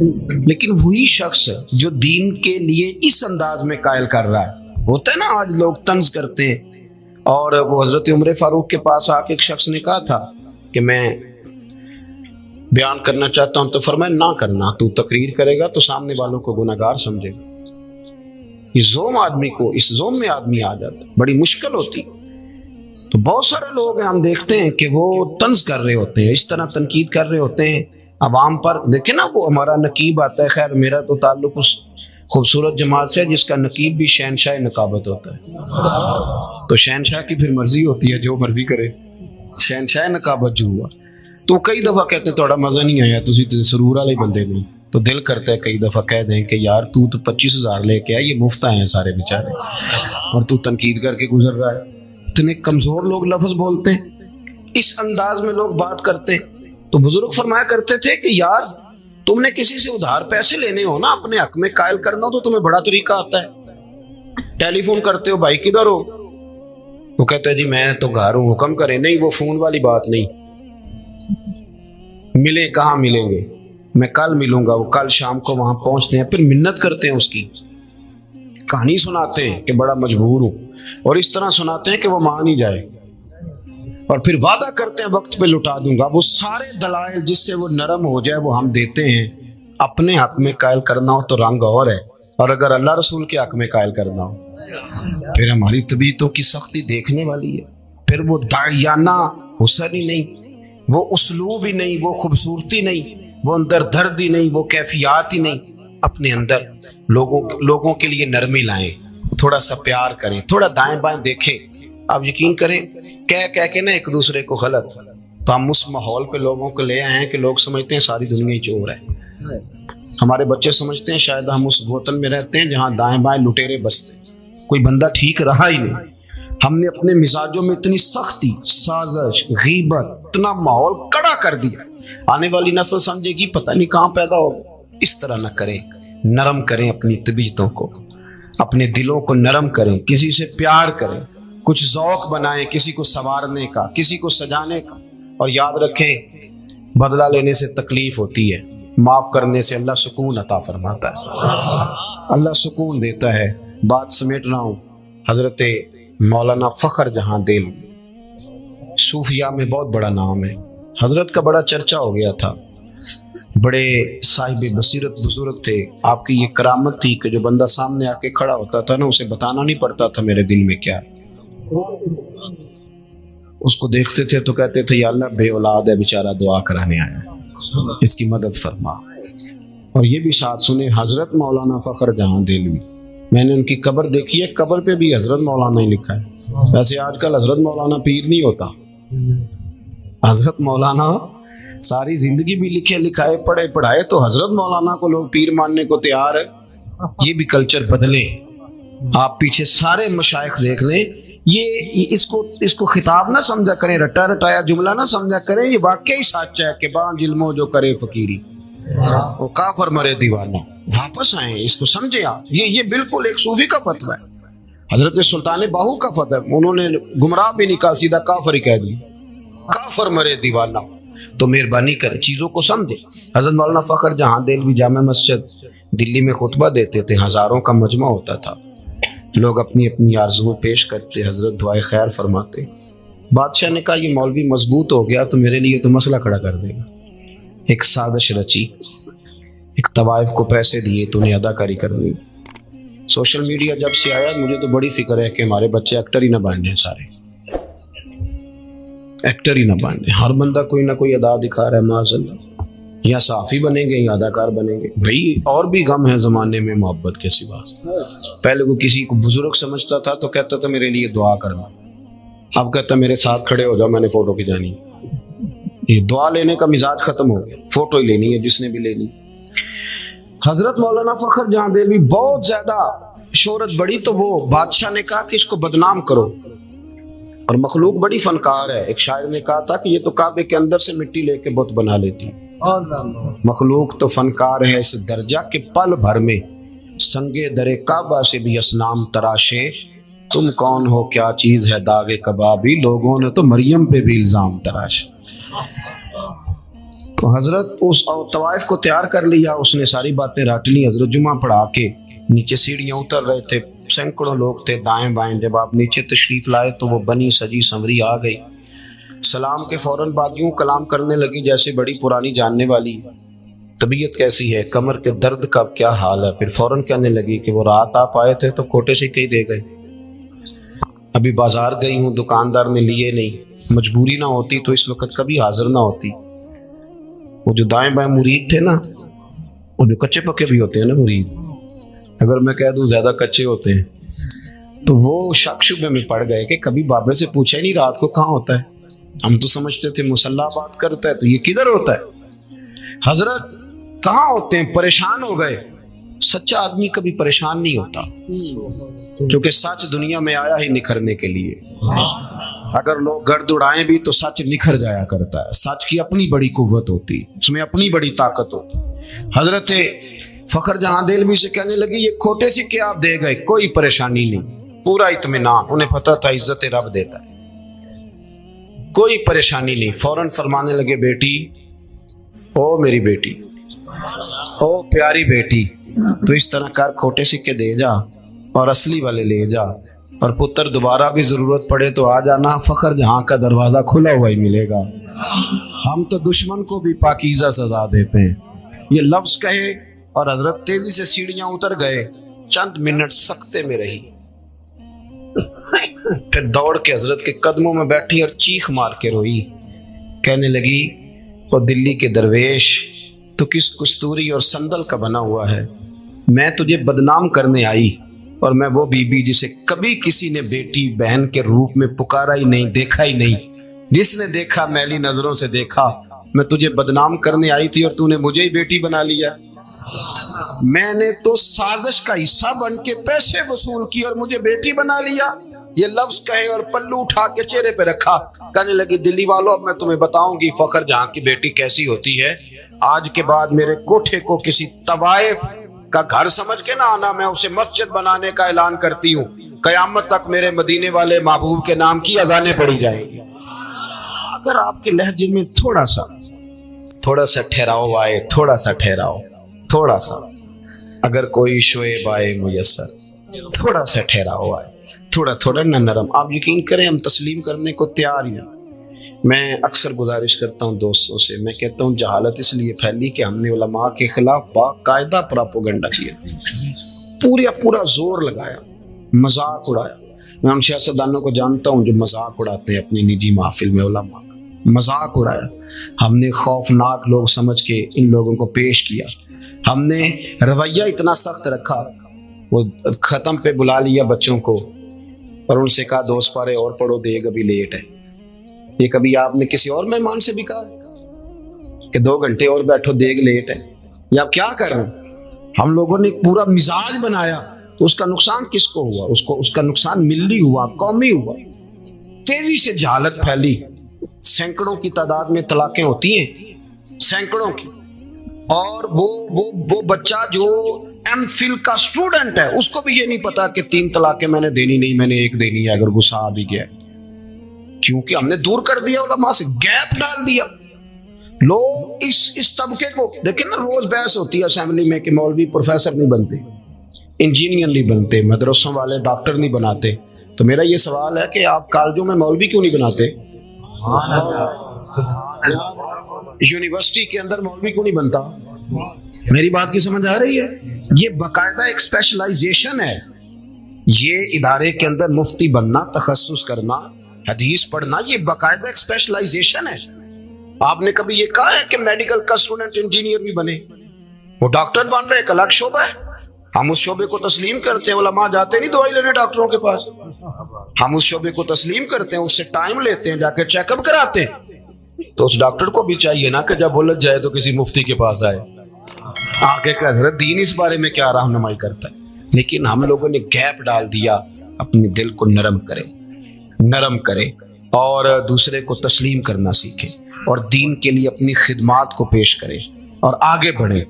लेकिन वही शख्स जो दीन के लिए इस अंदाज में कायल कर रहा है, होता है ना आज लोग तंज करते हैं। और वो हजरत उमर फारूक के पास आके एक शख्स ने कहा था कि मैं बयान करना चाहता हूं, तो फरमाया ना करना, तू तकरीर करेगा तो सामने वालों को गुनाहगार समझेगा। इस जोम आदमी को, इस जोम में आदमी आ जाता, बड़ी मुश्किल होती। तो बहुत सारे लोग हैं, हम देखते हैं कि वो तंज कर रहे होते हैं, इस तरह तनकीद कर रहे होते हैं अवाम पर। देखे ना, वो हमारा नकीब आता है, खैर मेरा तो ताल्लुक उस खूबसूरत जमात से जिसका नकीब भी शहनशाह नकाबत होता है। तो शहनशाह की फिर मर्जी होती है, जो मर्जी करे, शहनशाह नकाबत जो हुआ। तो कई दफ़ा कहते थोड़ा मज़ा नहीं आया, तुसी तो सरूर वाले बंदे नहीं। तो दिल करता है कई दफ़ा कह दें कि यार तू तो 25,000 लेके आया, ये मुफ्त आए हैं सारे बेचारे, और तू तनकीद करके गुजर रहा है। इतने कमज़ोर लोग लफ्ज़ बोलते हैं, इस अंदाज में लोग बात करते हैं। तो बुजुर्ग फरमाया करते थे कि यार तुमने किसी से उधार पैसे लेने हो ना, अपने हक में कायल करना हो, तो तुम्हें बड़ा तरीका आता है। टेलीफोन करते हो, भाई किधर हो, वो कहते हैं जी मैं तो घर हूँ, हुक्म करें। नहीं, वो फोन वाली बात नहीं, मिले कहाँ मिलेंगे, मैं कल मिलूंगा। वो कल शाम को वहां पहुंचते हैं, फिर मिन्नत करते हैं, उसकी कहानी सुनाते हैं कि बड़ा मजबूर हूं, और इस तरह सुनाते हैं कि वो मान ही जाए, और फिर वादा करते हैं वक्त पे लुटा दूंगा। वो सारे दलाइल जिससे वो नरम हो जाए वो हम देते हैं। अपने हक में कायल करना हो तो रंग और है, और अगर अल्लाह रसूल के हक में कायल करना हो फिर हमारी तबीयतों की सख्ती देखने वाली है। फिर वो दायाना हुस्न ही नहीं, वो उसलूब ही नहीं, वो खूबसूरती नहीं, वो अंदर दर्द ही नहीं, वो कैफियत ही नहीं। अपने अंदर लोगों के लिए नरमी लाएं, थोड़ा सा प्यार करें, थोड़ा दाएं बाएं देखें। आप यकीन करें, कह के ना एक दूसरे को गलत, तो हम उस माहौल पे लोगों को ले आए हैं कि लोग समझते हैं सारी दुनिया ही चोर है। हमारे बच्चे समझते हैं शायद हम उस वतन में रहते हैं जहाँ दाएं बाएं लुटेरे बसते हैं, कोई बंदा ठीक रहा ही नहीं। हमने अपने मिजाजों में इतनी सख्ती, साजिश, गीबत, इतना माहौल कड़ा कर दिया, आने वाली नस्ल समझेगी पता नहीं कहाँ पैदा होगा। इस तरह न करें, नरम करें अपनी तबीयतों को, अपने दिलों को नरम करें, किसी से प्यार करें, कुछ ज़ौक बनाएं, किसी को संवारने का, किसी को सजाने का। और याद रखें, बदला लेने से तकलीफ होती है, माफ करने से अल्लाह सुकून अता फरमाता है, अल्लाह सुकून देता है। बात समेट रहा हूँ, हजरत मौलाना फ़खर जहां देलवी, सूफिया में बहुत बड़ा नाम है, हजरत का बड़ा चर्चा हो गया था, बड़े साहिब बसीरत बुजुर्ग थे। आपकी ये करामत थी कि जो बंदा सामने आके खड़ा होता था ना, उसे बताना नहीं पड़ता था मेरे दिल में क्या है। उसको देखते थे तो कहते थे या अल्लाह बे औलाद है बेचारा, दुआ कराने आया, इसकी मदद फरमा। और ये भी साथ सुने, हजरत मौलाना फ़खर जहां देलवी, मैंने उनकी कब्र देखी है, कब्र पे भी हजरत मौलाना ही लिखा है। वैसे आजकल हजरत मौलाना पीर नहीं होता, हजरत मौलाना सारी जिंदगी भी लिखे लिखाए पढ़े पढ़ाए, तो हजरत मौलाना को लोग पीर मानने को तैयार है। ये भी कल्चर बदले। आप पीछे सारे मशाइख देख लें, ये इसको खिताब ना समझा करें, रटा रटाया जुमला ना समझा करें, ये वाकई सच है कि बांझ इल्मो जो करे फकीरी, वो काफर मरे दीवाना। वापस आए, इसको समझे आप, ये बिल्कुल एक सूफी का फतवा है, हजरत सुल्तान बाहू का फतवा है। उन्होंने गुमराह भी नहीं कहा, सीधा काफर ही कह दिया, काफर मरे दीवाना। तो मेहरबानी करें, चीजों को समझे। हजरत मौलाना फ़खर जहां देलवी जामा मस्जिद दिल्ली में खुतबा देते थे, हजारों का मजमा होता था, लोग अपनी अपनी आरज़ू पेश करते, हजरत दुआए खैर फरमाते। बादशाह ने कहा ये मौलवी मजबूत हो गया तो मेरे लिए तो मसला खड़ा कर देगा। एक साजिश रची, एक तवाइफ को पैसे दिए तो उन्हें अदाकारी करनी। सोशल मीडिया जब से आया मुझे तो बड़ी फिक्र है कि हमारे बच्चे एक्टर ही ना बन जाए, सारे एक्टर ही ना बन जाए। हर बंदा कोई ना कोई अदा दिखा रहा है, माज़अल्लाह, या साफ़ी बनेंगे या अदाकार बनेंगे। भाई और भी गम है ज़माने में मोहब्बत के सिवा। पहले वो किसी को बुजुर्ग समझता था तो कहता था मेरे लिए दुआ करना, अब कहता मेरे साथ खड़े हो जाओ, मैंने फ़ोटो खिंचानी। ये दुआ लेने का मिजाज ख़त्म हो गया, फ़ोटो ही लेनी है जिसने भी लेनी। हज़रत मौलाना फ़खर जहां देलवी बहुत ज़्यादा शोहरत बढ़ी तो वो बादशाह ने कहा कि इसको बदनाम करो, और मखलूक बड़ी फनकार है। एक शायर ने कहा था कि ये तो काबे के अंदर से मिट्टी लेके बुत बना लेती, मखलूक तो फनकार है इस दर्जा के पल भर में संगे दरे काबा से भी असनाम तराशे। तुम कौन हो क्या चीज है दागे कबाबी, लोगों ने तो मरियम पे भी इल्जाम तराशे। तो हजरत उस तवाइफ को तैयार कर लिया, उसने सारी बातें रट ली। हजरत जुमा पढ़ा के नीचे सीढ़ियाँ उतर रहे थे, सैकड़ों लोग थे दाएं बाएं। जब आप नीचे तशरीफ लाए तो वो बनी सजी संवरी आ गई। सलाम के फौरन बाद यूं कलाम करने लगी जैसे बड़ी पुरानी जानने वाली। तबीयत कैसी है, कमर के दर्द का क्या हाल है। फिर फौरन कहने लगी कि वो रात आप आए थे तो खोटे सिक्के ही दे गए, अभी बाजार गई हूँ, दुकानदार ने लिए नहीं। मजबूरी ना होती तो इस वक्त कभी हाजिर ना होती। वो जो दाएं बाएं मुरीद थे ना, वो जो कच्चे पक्के भी होते हैं ना मुरीद, अगर मैं कह दूं ज्यादा कच्चे होते हैं, तो वो शक शुबे में पड़ गए कि कभी बाबे से पूछा ही नहीं रात को कहाँ होता है। हम तो समझते थे मुसल्ला बात करता है तो ये किधर होता है। हजरत कहाँ होते हैं, परेशान हो गए। सच्चा आदमी कभी परेशान नहीं होता, क्योंकि सच दुनिया में आया ही निखरने के लिए। अगर लोग गर्द उड़ाएं भी तो सच निखर जाया करता है। सच की अपनी बड़ी कुव्वत होती, उसमें अपनी बड़ी ताकत होती। हजरत फखर जहां देलवी से कहने लगी ये खोटे सिक्के आप दे गए, कोई परेशानी नहीं, पूरा इत्मीनान। उन्हें पता था इज्जत रब देता है, कोई परेशानी नहीं। फौरन फरमाने लगे बेटी, ओ मेरी बेटी, ओ प्यारी बेटी, तो इस तरह कर, खोटे सिक्के दे जा और असली वाले ले जा, और पुत्र दोबारा भी जरूरत पड़े तो आ जाना, फखर जहां का दरवाजा खुला हुआ ही मिलेगा। हम तो दुश्मन को भी पाकीज़ा सजा देते हैं। ये लफ्ज कहे और हजरत तेजी से सीढ़ियां उतर गए। चंद मिनट सकते में रही, फिर दौड़ के हजरत के कदमों में बैठी और चीख मार के रोई। कहने लगी, ओ दिल्ली के दरवेश, तो किस कस्तूरी और संदल का बना हुआ है। मैं तुझे बदनाम करने आई, और मैं वो बीबी जिसे कभी किसी ने बेटी बहन के रूप में पुकारा ही नहीं, देखा ही नहीं। जिसने देखा मैली नजरों से देखा। मैं तुझे बदनाम करने आई थी और तूने मुझे ही बेटी बना लिया। मैंने तो साजिश का हिस्सा बन के पैसे वसूल किए और मुझे बेटी बना लिया। ये लफ्ज कहे और पल्लू उठा के चेहरे पे रखा। कहने लगी, दिल्ली वालों, अब मैं तुम्हें बताऊंगी फखर जहां की बेटी कैसी होती है। आज के बाद मेरे कोठे को किसी तवाइफ का घर समझ के ना आना, मैं उसे मस्जिद बनाने का ऐलान करती हूँ। कयामत तक मेरे मदीने वाले महबूब के नाम की अजानें पड़ी जाएंगी। अगर आपके लहजे में थोड़ा सा ठहराव आए, थोड़ा सा ठहराव, थोड़ा सा, अगर कोई शोएब आए मुयस्सर, थोड़ा सा ठहराव आए, थोड़ा ना नरम, आप यकीन करें हम तस्लीम करने को तैयार ही हैं। मैं अक्सर गुजारिश करता हूँ दोस्तों से, मैं कहता हूँ जहालत इसलिए फैली कि हमने उलमा के खिलाफ बाकायदा प्रोपेगेंडा किया, पूरा जोर लगाया, मजाक उड़ाया। मैं उन सियासतदानों को जानता हूँ जो मजाक उड़ाते हैं अपनी निजी महफिल में, उलमा का मजाक उड़ाया। हमने खौफनाक लोग समझ के इन लोगों को पेश किया। हमने रवैया इतना सख्त रखा, वो ख़त्म पे बुला लिया बच्चों को और उनसे कहा 2 पारे और पढ़ो, देग अभी लेट है। ये कभी आपने किसी और मेहमान से भी कहा कि 2 घंटे और बैठो, देग लेट है? या आप क्या कर रहे हैं? हम लोगों ने एक पूरा मिजाज बनाया, तो उसका नुकसान किसको हुआ? उसका नुकसान मिल्ली हुआ, कौमी हुआ। तेजी से जहालत फैली, सैकड़ों की तादाद में तलाकें होती हैं, सैकड़ों की। और वो बच्चा जो एमफिल का स्टूडेंट है, उसको भी ये नहीं पता कि 3 तलाकें मैंने देनी नहीं, मैंने 1 देनी है अगर गुस्सा आ भी गया, क्योंकि हमने दूर कर दिया उलमा से, गैप डाल दिया। लोग इस तबके को देखें ना, रोज बहस होती है असेंबली में कि मौलवी प्रोफेसर नहीं बनते, इंजीनियर नहीं बनते, मदरसों वाले डॉक्टर नहीं बनाते। तो मेरा ये सवाल है कि आप कॉलेजों में मौलवी क्यों नहीं बनाते? यूनिवर्सिटी के अंदर मौलवी क्यों नहीं बनता? मेरी बात की समझ आ रही है? ये बाकायदा एक स्पेशलाइजेशन है। ये इदारे के अंदर मुफ्ती बनना, तखस्सुस करना, हदीस पढ़ना, ये बाकायदा एक स्पेशलाइजेशन है। आपने कभी ये कहा है कि मेडिकल का स्टूडेंट इंजीनियर भी बने? वो डॉक्टर बन रहे, एक अलग शोबा है। हम उस शोबे को तस्लीम करते हैं। उलमा जाते नहीं दवाई लेने डॉक्टरों के पास, हम उस शोबे को तस्लीम करते हैं, उससे टाइम लेते हैं, जाके चेकअप कराते हैं। तो उस डॉक्टर को भी चाहिए ना कि जब उलझ जाए तो किसी मुफ्ती के पास आए, आगे का हजरत दीन इस बारे में क्या रहनुमाई करता है। लेकिन हम लोगों ने गैप डाल दिया। अपने दिल को नरम करें और दूसरे को तस्लीम करना सीखें और दीन के लिए अपनी खिदमात को पेश करें और आगे बढ़ें।